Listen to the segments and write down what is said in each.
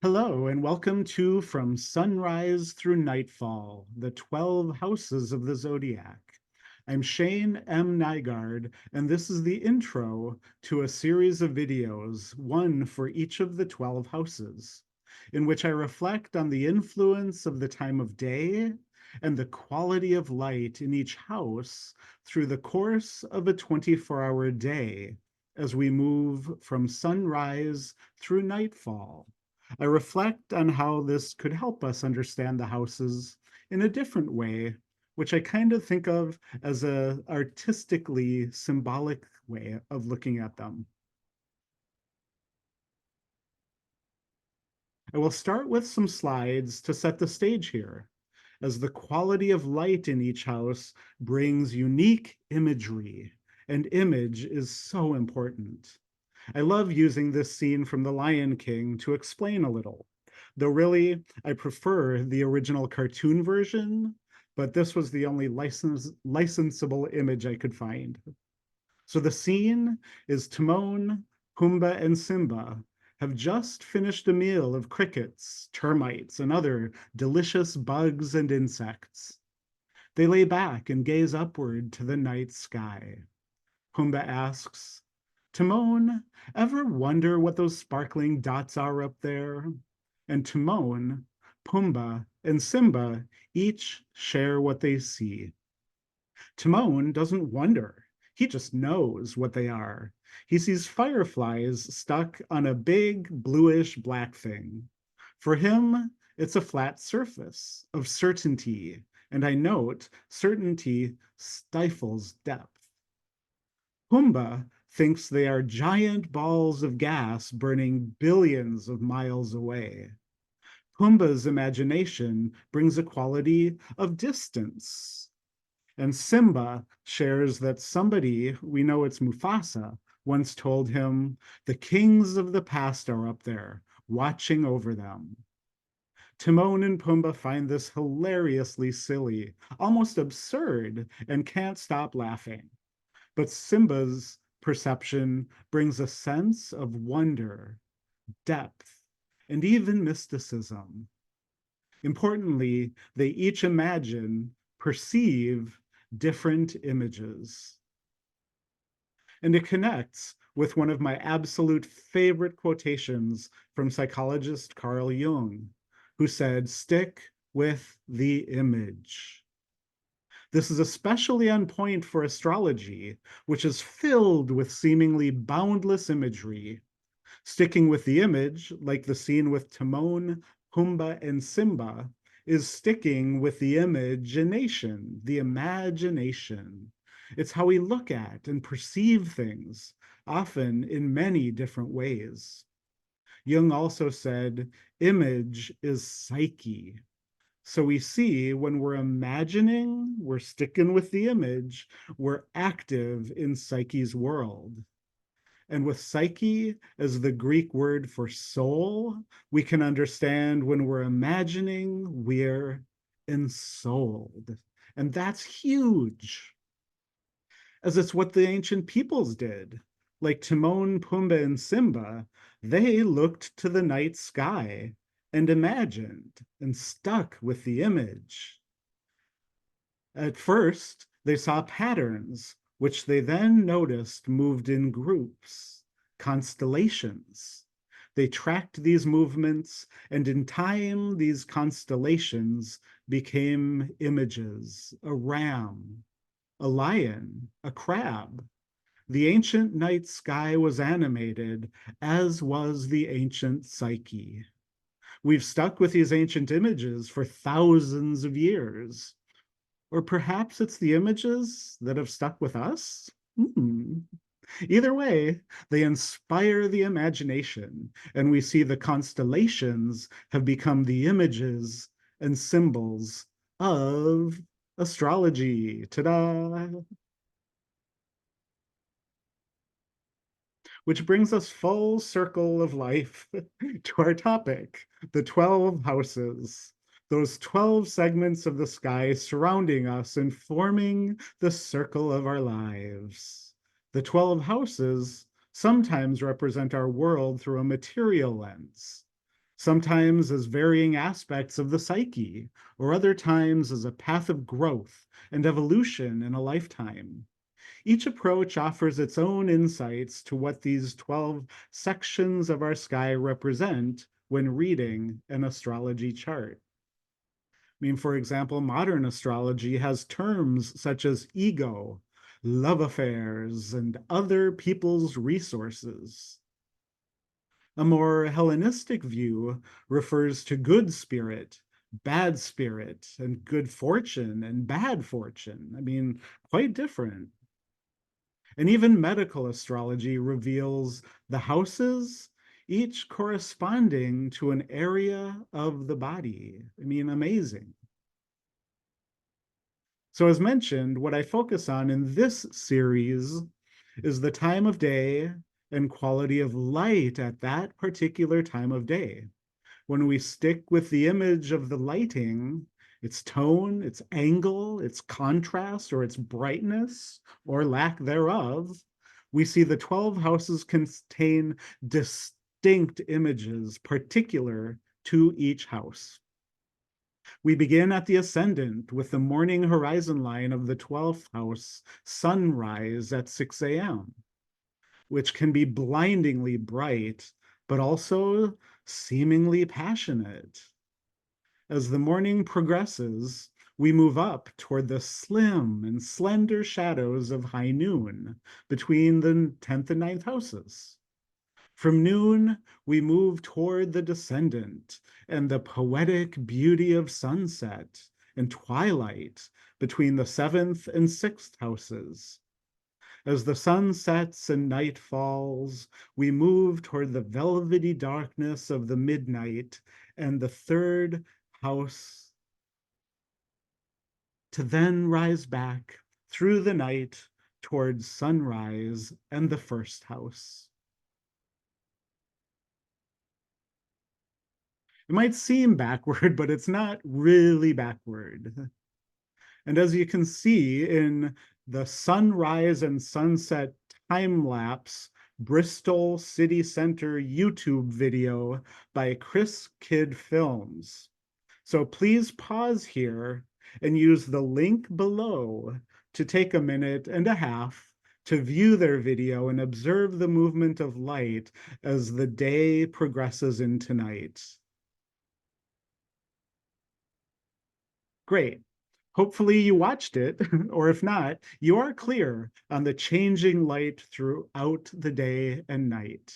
Hello, and welcome to From Sunrise Through Nightfall, the 12 Houses of the Zodiac. I'm Shane M. Nygaard, and this is the intro to a series of videos, one for each of the 12 houses, in which I reflect on the influence of the time of day and the quality of light in each house through the course of a 24-hour day as we move from sunrise through nightfall. I reflect on how this could help us understand the houses in a different way, which I kind of think of as a artistically symbolic way of looking at them. I will start with some slides to set the stage here, as the quality of light in each house brings unique imagery, and image is so important. I love using this scene from The Lion King to explain a little, though really I prefer the original cartoon version, but this was the only licensable image I could find. So the scene is Timon, Pumbaa, and Simba have just finished a meal of crickets, termites, and other delicious bugs and insects. They lay back and gaze upward to the night sky. Pumbaa asks, Timon, ever wonder what those sparkling dots are up there? And Timon, Pumbaa, and Simba each share what they see. Timon doesn't wonder. He just knows what they are. He sees fireflies stuck on a big bluish black thing. For him, it's a flat surface of certainty. And I note, certainty stifles depth. Pumbaa thinks they are giant balls of gas burning billions of miles away. Pumbaa's imagination brings a quality of distance. And Simba shares that somebody, we know it's Mufasa, once told him, the kings of the past are up there, watching over them. Timon and Pumbaa find this hilariously silly, almost absurd, and can't stop laughing. But Simba's perception brings a sense of wonder, depth, and even mysticism. Importantly, they each imagine, perceive different images. And it connects with one of my absolute favorite quotations from psychologist Carl Jung, who said, stick with the image. This is especially on point for astrology, which is filled with seemingly boundless imagery. Sticking with the image, like the scene with Timon, Pumbaa, and Simba, is sticking with the imagination, the imagination. It's how we look at and perceive things, often in many different ways. Jung also said, image is psyche. So we see when we're imagining, we're sticking with the image, we're active in psyche's world. And with psyche as the Greek word for soul, we can understand when we're imagining, we're ensouled. And that's huge, as it's what the ancient peoples did. Like Timon, Pumbaa, and Simba, they looked to the night sky and imagined and stuck with the image. At first, they saw patterns, which they then noticed moved in groups, constellations. They tracked these movements, and in time, these constellations became images, a ram, a lion, a crab. The ancient night sky was animated, as was the ancient psyche. We've stuck with these ancient images for thousands of years. Or perhaps it's the images that have stuck with us? Hmm. Either way, they inspire the imagination, and we see the constellations have become the images and symbols of astrology. Ta-da! Which brings us full circle of life to our topic, the 12 houses. Those 12 segments of the sky surrounding us and forming the circle of our lives. The 12 houses sometimes represent our world through a material lens. sometimes as varying aspects of the psyche, or other times as a path of growth and evolution in a lifetime. Each approach offers its own insights to what these 12 sections of our sky represent when reading an astrology chart. I mean, for example, modern astrology has terms such as ego, love affairs, and other people's resources. A more Hellenistic view refers to good spirit, bad spirit, and good fortune and bad fortune. I mean, quite different. And even medical astrology reveals the houses, each corresponding to an area of the body. I mean, amazing. So as mentioned, what I focus on in this series is the time of day and quality of light at that particular time of day. When we stick with the image of the lighting, its tone, its angle, its contrast, or its brightness, or lack thereof, we see the 12 houses contain distinct images particular to each house. We begin at the ascendant with the morning horizon line of the 12th house, sunrise at 6 a.m., which can be blindingly bright, but also seemingly passionate. As the morning progresses, we move up toward the slim and slender shadows of high noon between the 10th and 9th houses. From noon, we move toward the descendant and the poetic beauty of sunset and twilight between the 7th and 6th houses. As the sun sets and night falls, we move toward the velvety darkness of the midnight and the 3rd house, to then rise back through the night towards sunrise and the 1st house. It might seem backward, but it's not really backward. And as you can see in the sunrise and sunset time-lapse Bristol City Center YouTube video by Chris Kidd Films. So please pause here and use the link below to take a minute and a half to view their video and observe the movement of light as the day progresses into night. Great. Hopefully you watched it, or if not, you are clear on the changing light throughout the day and night.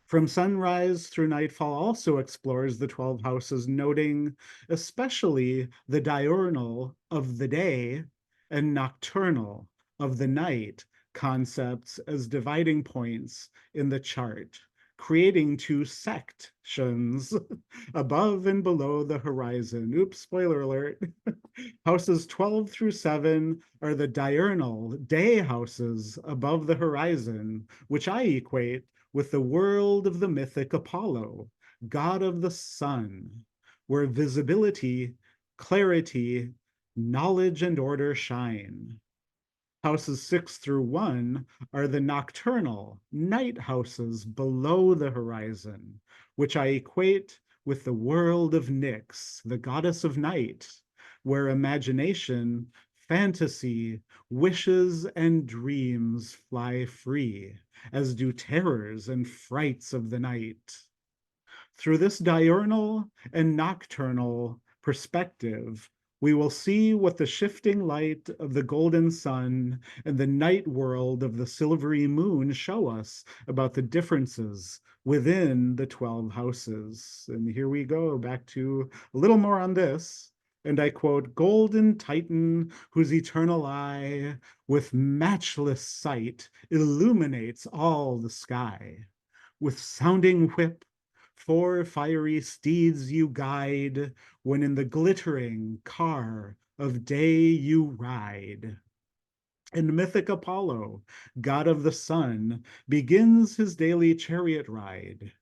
From sunrise through nightfall also explores the 12 houses, noting especially the diurnal of the day and nocturnal of the night concepts as dividing points in the chart, creating two sections above and below the horizon. Oops, spoiler alert. Houses 12 through 7 are the diurnal day houses above the horizon, which I equate with the world of the mythic Apollo, god of the sun, where visibility, clarity, knowledge, and order shine. Houses 6 through 1 are the nocturnal night houses below the horizon, which I equate with the world of Nyx, the goddess of night, where imagination, fantasy, wishes, and dreams fly free, as do terrors and frights of the night. Through this diurnal and nocturnal perspective, we will see what the shifting light of the golden sun and the night world of the silvery moon show us about the differences within the 12 houses. And here we go back to a little more on this. And I quote, "Golden Titan, whose eternal eye with matchless sight illuminates all the sky. With sounding whip, 4 fiery steeds you guide, when in the glittering car of day you ride." And mythic Apollo, god of the sun, begins his daily chariot ride.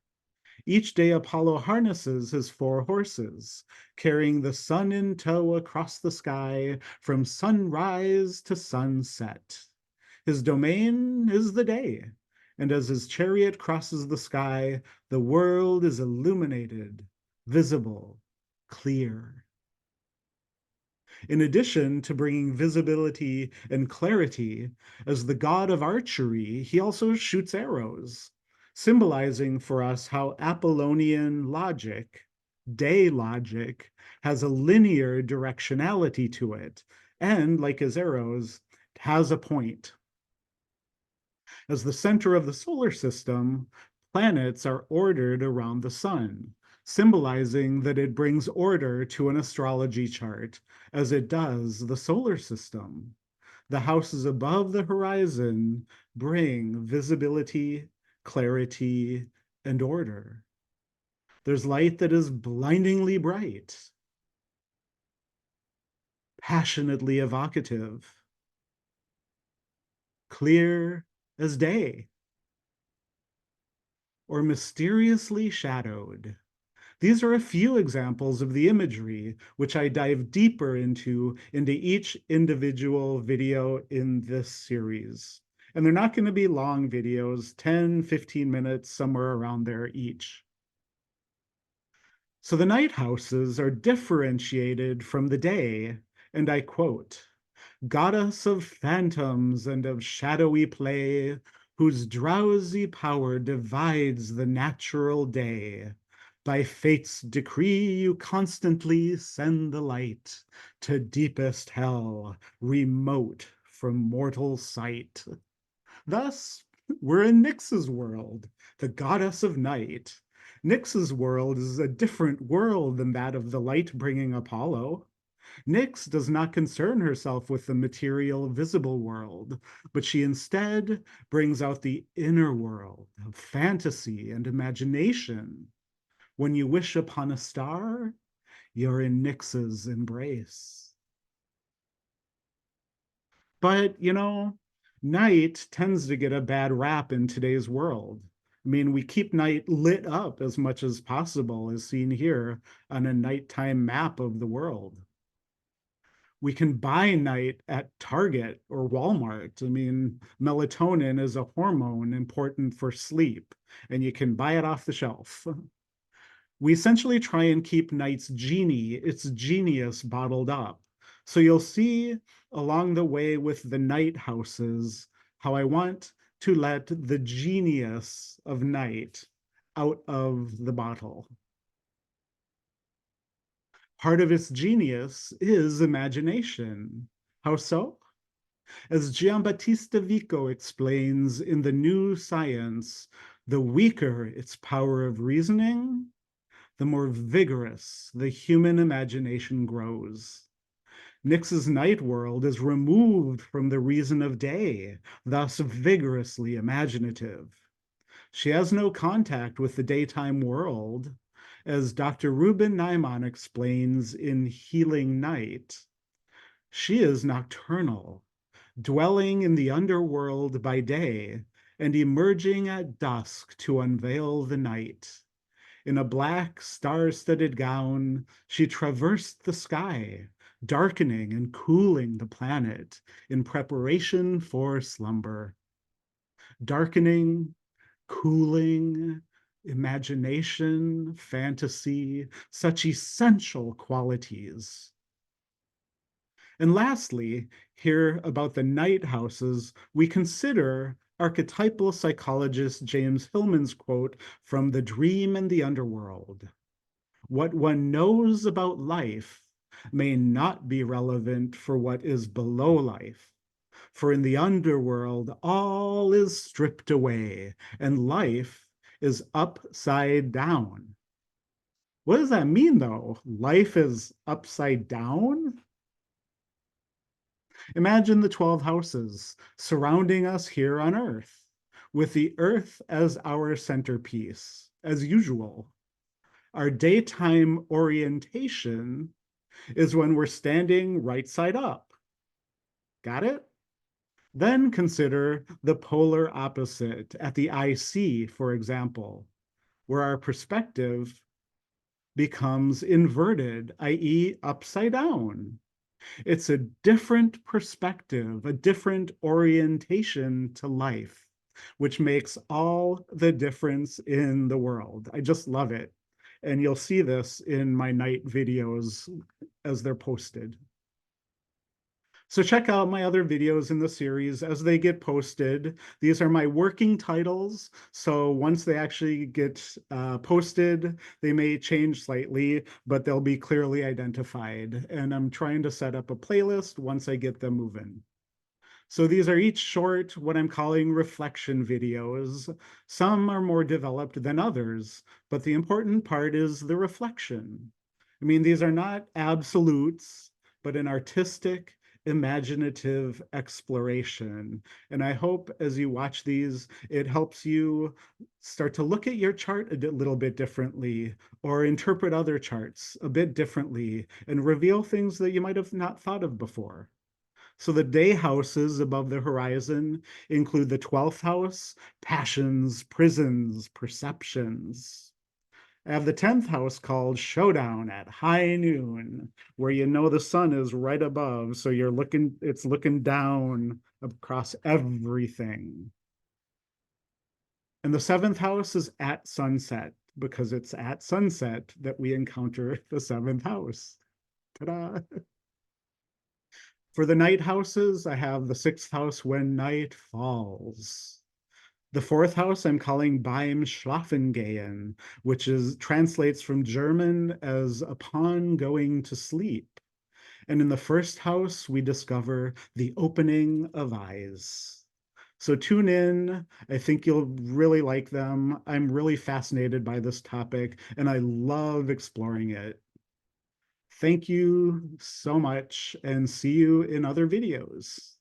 Each day Apollo harnesses his 4 horses, carrying the sun in tow across the sky from sunrise to sunset. His domain is the day, And as his chariot crosses the sky, the world is illuminated, visible, clear. In addition to bringing visibility and clarity, as the god of archery, he also shoots arrows, symbolizing for us how Apollonian logic, day logic, has a linear directionality to it, and like his arrows, has a point. As the center of the solar system, planets are ordered around the sun, symbolizing that it brings order to an astrology chart, as it does the solar system. The houses above the horizon bring visibility, clarity, and order. There's light that is blindingly bright, passionately evocative, clear as day, or mysteriously shadowed. These are a few examples of the imagery, which I dive deeper into each individual video in this series. And they're not going to be long videos, 10, 15 minutes, somewhere around there each. So the night houses are differentiated from the day, and I quote, "Goddess of phantoms and of shadowy play, whose drowsy power divides the natural day. By fate's decree you constantly send the light to deepest hell, remote from mortal sight." Thus, we're in Nyx's world, the goddess of night. Nyx's world is a different world than that of the light-bringing Apollo. Nyx does not concern herself with the material, visible world, but she instead brings out the inner world of fantasy and imagination. When you wish upon a star, you're in Nyx's embrace. But, night tends to get a bad rap in today's world. I mean, we keep night lit up as much as possible, as seen here on a nighttime map of the world. We can buy night at Target or Walmart. I mean, melatonin is a hormone important for sleep, and you can buy it off the shelf. We essentially try and keep night's genie, its genius, bottled up. So you'll see along the way with the night houses how I want to let the genius of night out of the bottle. Part of its genius is imagination. How so? As Giambattista Vico explains in The New Science, the weaker its power of reasoning, the more vigorous the human imagination grows. Nyx's night world is removed from the reason of day, thus vigorously imaginative. She has no contact with the daytime world, as Dr. Ruben Naiman explains in Healing Night. She is nocturnal, dwelling in the underworld by day and emerging at dusk to unveil the night. In a black, star-studded gown, she traversed the sky, darkening and cooling the planet in preparation for slumber. Darkening, cooling, imagination, fantasy, such essential qualities. And lastly, here about the night houses, we consider archetypal psychologist James Hillman's quote from The Dream and the Underworld. "What one knows about life may not be relevant for what is below life. For in the underworld, all is stripped away, and life is upside down." What does that mean, though? Life is upside down? Imagine the 12 houses surrounding us here on Earth, with the Earth as our centerpiece, as usual. Our daytime orientation is when we're standing right side up. Got it? Then consider the polar opposite at the IC, for example, where our perspective becomes inverted, i.e. upside down. It's a different perspective, a different orientation to life. which makes all the difference in the world. I just love it. And you'll see this in my night videos as they're posted. So check out my other videos in the series as they get posted. These are my working titles. So once they actually get posted, they may change slightly, but they'll be clearly identified. And I'm trying to set up a playlist once I get them moving. So these are each short, what I'm calling reflection videos. Some are more developed than others, but the important part is the reflection. I mean, these are not absolutes, but an artistic, imaginative exploration. And I hope as you watch these, it helps you start to look at your chart a little bit differently, or interpret other charts a bit differently, and reveal things that you might have not thought of before. So the day houses above the horizon include the 12th house, passions, prisons, perceptions. I have the 10th house called Showdown at high noon, where you know the sun is right above, so it's looking down across everything. And the 7th house is at sunset, because it's at sunset that we encounter the 7th house. Ta-da! For the night houses, I have the 6th house when night falls. The 4th house I'm calling Beim Schlafengehen, which translates from German as upon going to sleep. And in the 1st house, we discover the opening of eyes. So tune in. I think you'll really like them. I'm really fascinated by this topic, and I love exploring it. Thank you so much, and see you in other videos.